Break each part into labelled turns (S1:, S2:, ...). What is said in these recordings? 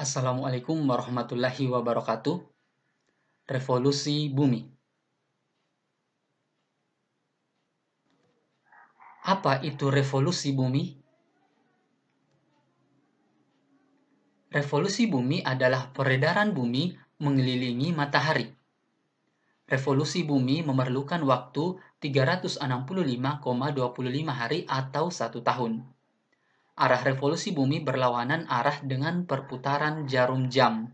S1: Assalamualaikum warahmatullahi wabarakatuh. Revolusi bumi. Apa itu revolusi bumi? Revolusi bumi adalah peredaran bumi mengelilingi matahari. Revolusi bumi memerlukan waktu 365,25 hari atau 1 tahun. Arah revolusi bumi berlawanan arah dengan perputaran jarum jam.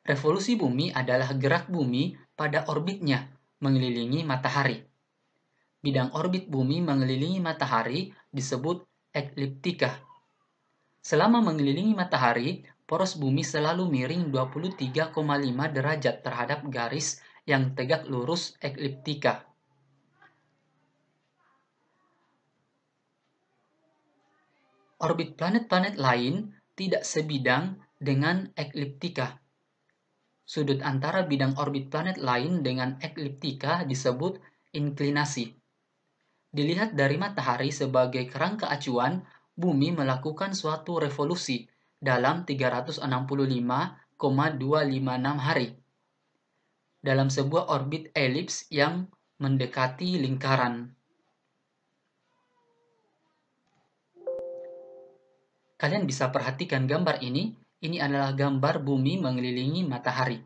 S1: Revolusi bumi adalah gerak bumi pada orbitnya mengelilingi matahari. Bidang orbit bumi mengelilingi matahari disebut ekliptika. Selama mengelilingi matahari, poros bumi selalu miring 23,5 derajat terhadap garis yang tegak lurus ekliptika. Orbit planet-planet lain tidak sebidang dengan ekliptika. Sudut antara bidang orbit planet lain dengan ekliptika disebut inklinasi. Dilihat dari matahari sebagai kerangka acuan, bumi melakukan suatu revolusi dalam 365,256 hari dalam sebuah orbit elips yang mendekati lingkaran. Kalian bisa perhatikan gambar ini. Ini adalah gambar bumi mengelilingi matahari.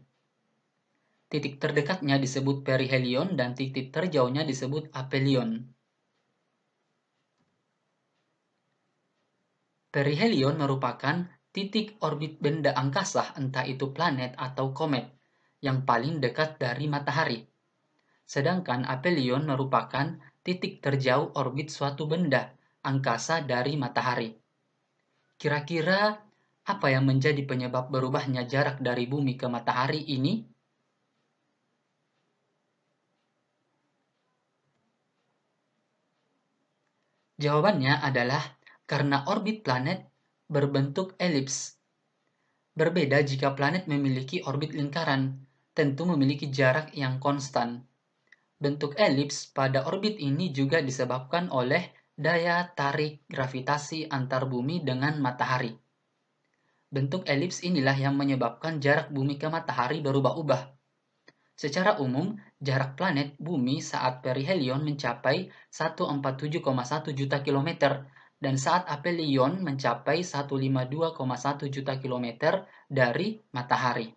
S1: Titik terdekatnya disebut perihelion dan titik terjauhnya disebut aphelion. Perihelion merupakan titik orbit benda angkasa, entah itu planet atau komet, yang paling dekat dari matahari. Sedangkan aphelion merupakan titik terjauh orbit suatu benda angkasa dari matahari. Kira-kira apa yang menjadi penyebab berubahnya jarak dari bumi ke matahari ini? Jawabannya adalah karena orbit planet berbentuk elips. Berbeda jika planet memiliki orbit lingkaran, tentu memiliki jarak yang konstan. Bentuk elips pada orbit ini juga disebabkan oleh daya tarik gravitasi antar bumi dengan matahari. Bentuk elips inilah yang menyebabkan jarak bumi ke matahari berubah-ubah. Secara umum, jarak planet bumi saat perihelion mencapai 147,1 juta kilometer dan saat aphelion mencapai 152,1 juta kilometer dari matahari.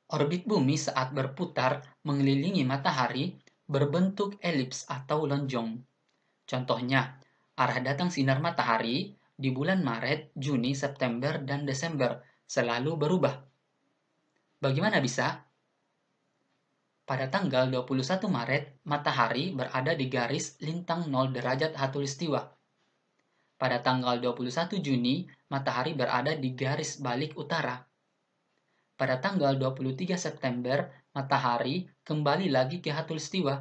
S1: Orbit bumi saat berputar mengelilingi matahari berbentuk elips atau lonjong. Contohnya, arah datang sinar matahari di bulan Maret, Juni, September, dan Desember selalu berubah. Bagaimana bisa? Pada tanggal 21 Maret, matahari berada di garis lintang 0 derajat khatulistiwa. Pada tanggal 21 Juni, matahari berada di garis balik utara. Pada tanggal 23 September, matahari kembali lagi ke khatulistiwa.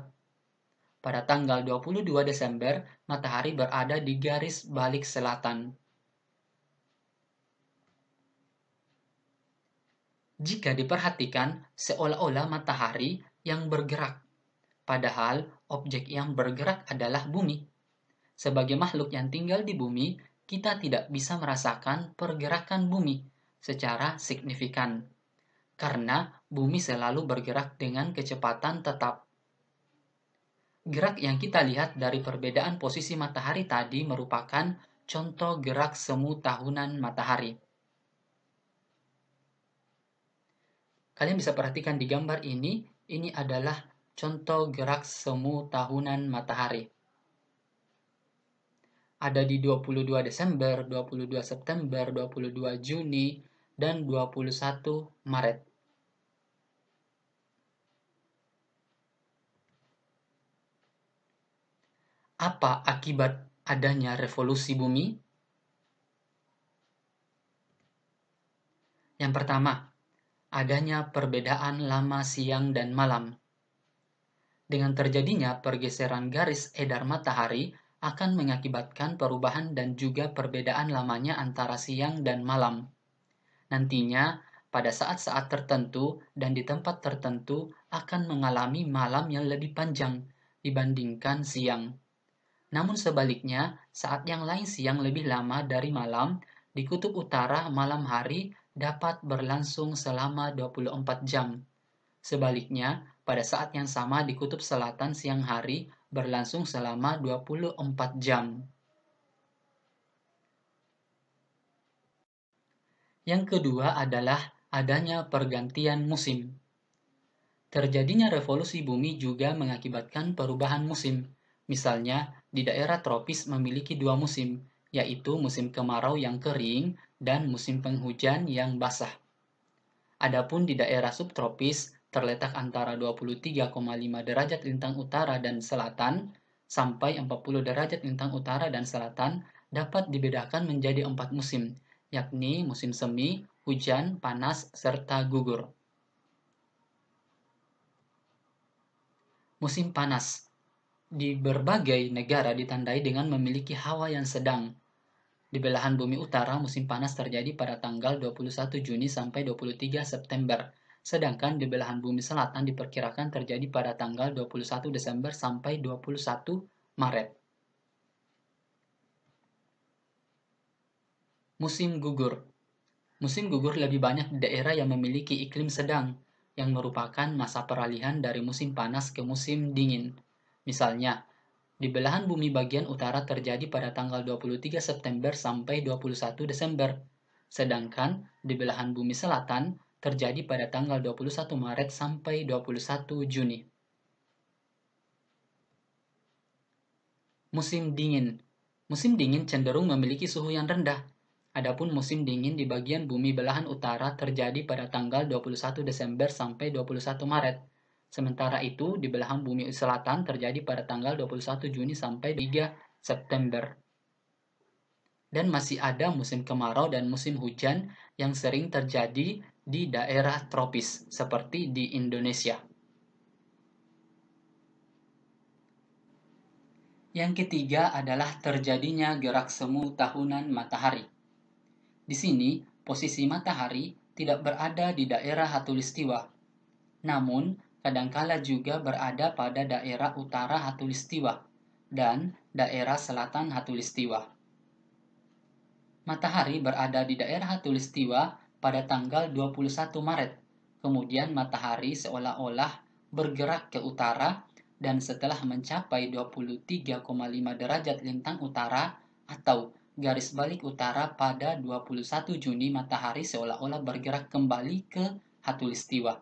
S1: Pada tanggal 22 Desember, matahari berada di garis balik selatan. Jika diperhatikan, seolah-olah matahari yang bergerak, padahal objek yang bergerak adalah bumi. Sebagai makhluk yang tinggal di bumi, kita tidak bisa merasakan pergerakan bumi secara signifikan, karena bumi selalu bergerak dengan kecepatan tetap. Gerak yang kita lihat dari perbedaan posisi matahari tadi merupakan contoh gerak semu tahunan matahari. Kalian bisa perhatikan di gambar ini adalah contoh gerak semu tahunan matahari. Ada di 22 Desember, 22 September, 22 Juni, dan 21 Maret. Apa akibat adanya revolusi bumi? Yang pertama, adanya perbedaan lama siang dan malam. Dengan terjadinya pergeseran garis edar matahari akan mengakibatkan perubahan dan juga perbedaan lamanya antara siang dan malam. Nantinya, pada saat-saat tertentu dan di tempat tertentu akan mengalami malam yang lebih panjang dibandingkan siang. Namun sebaliknya, saat yang lain siang lebih lama dari malam, di kutub utara malam hari dapat berlangsung selama 24 jam. Sebaliknya, pada saat yang sama di kutub selatan siang hari berlangsung selama 24 jam. Yang kedua adalah adanya pergantian musim. Terjadinya revolusi bumi juga mengakibatkan perubahan musim. Misalnya, di daerah tropis memiliki dua musim, yaitu musim kemarau yang kering dan musim penghujan yang basah. Adapun di daerah subtropis, terletak antara 23,5 derajat lintang utara dan selatan sampai 40 derajat lintang utara dan selatan dapat dibedakan menjadi 4 musim, yakni musim semi, hujan, panas, serta gugur. Musim panas di berbagai negara ditandai dengan memiliki hawa yang sedang. Di belahan bumi utara, musim panas terjadi pada tanggal 21 Juni sampai 23 September. Sedangkan di belahan bumi selatan diperkirakan terjadi pada tanggal 21 Desember sampai 21 Maret. Musim gugur. Musim gugur lebih banyak di daerah yang memiliki iklim sedang, yang merupakan masa peralihan dari musim panas ke musim dingin. Misalnya, di belahan bumi bagian utara terjadi pada tanggal 23 September sampai 21 Desember, sedangkan di belahan bumi selatan terjadi pada tanggal 21 Maret sampai 21 Juni. Musim dingin. Musim dingin cenderung memiliki suhu yang rendah. Adapun musim dingin di bagian bumi belahan utara terjadi pada tanggal 21 Desember sampai 21 Maret. Sementara itu, di belahan bumi selatan terjadi pada tanggal 21 Juni sampai 3 September. Dan masih ada musim kemarau dan musim hujan yang sering terjadi di daerah tropis, seperti di Indonesia. Yang ketiga adalah terjadinya gerak semu tahunan matahari. Di sini, posisi matahari tidak berada di daerah khatulistiwa, namun kadangkala juga berada pada daerah utara khatulistiwa dan daerah selatan khatulistiwa. Matahari berada di daerah khatulistiwa pada tanggal 21 Maret. Kemudian matahari seolah-olah bergerak ke utara dan setelah mencapai 23,5 derajat lintang utara atau garis balik utara pada 21 Juni matahari seolah-olah bergerak kembali ke khatulistiwa.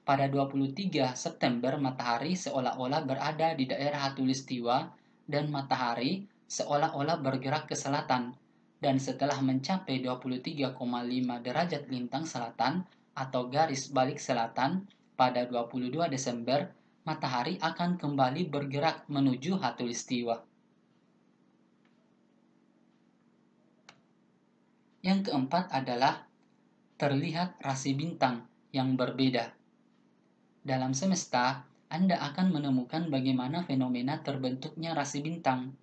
S1: Pada 23 September matahari seolah-olah berada di daerah khatulistiwa dan matahari seolah-olah bergerak ke selatan. Dan setelah mencapai 23,5 derajat lintang selatan atau garis balik selatan pada 22 Desember, matahari akan kembali bergerak menuju khatulistiwa. Yang keempat adalah terlihat rasi bintang yang berbeda. Dalam semesta, Anda akan menemukan bagaimana fenomena terbentuknya rasi bintang.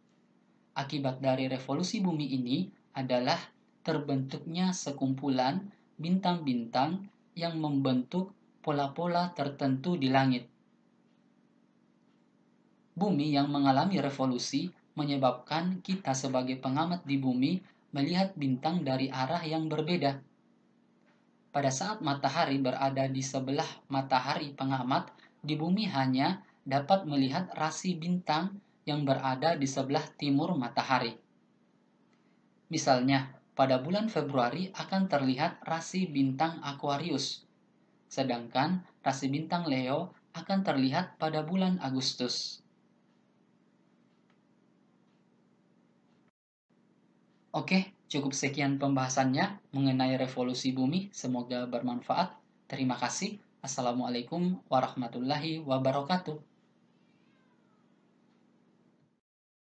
S1: Akibat dari revolusi bumi ini adalah terbentuknya sekumpulan bintang-bintang yang membentuk pola-pola tertentu di langit. Bumi yang mengalami revolusi menyebabkan kita sebagai pengamat di bumi melihat bintang dari arah yang berbeda. Pada saat matahari berada di sebelah matahari pengamat, di bumi hanya dapat melihat rasi bintang yang berada di sebelah timur matahari. Misalnya, pada bulan Februari akan terlihat rasi bintang Aquarius, sedangkan rasi bintang Leo akan terlihat pada bulan Agustus. Oke, cukup sekian pembahasannya mengenai revolusi bumi. Semoga bermanfaat. Terima kasih. Assalamualaikum warahmatullahi wabarakatuh.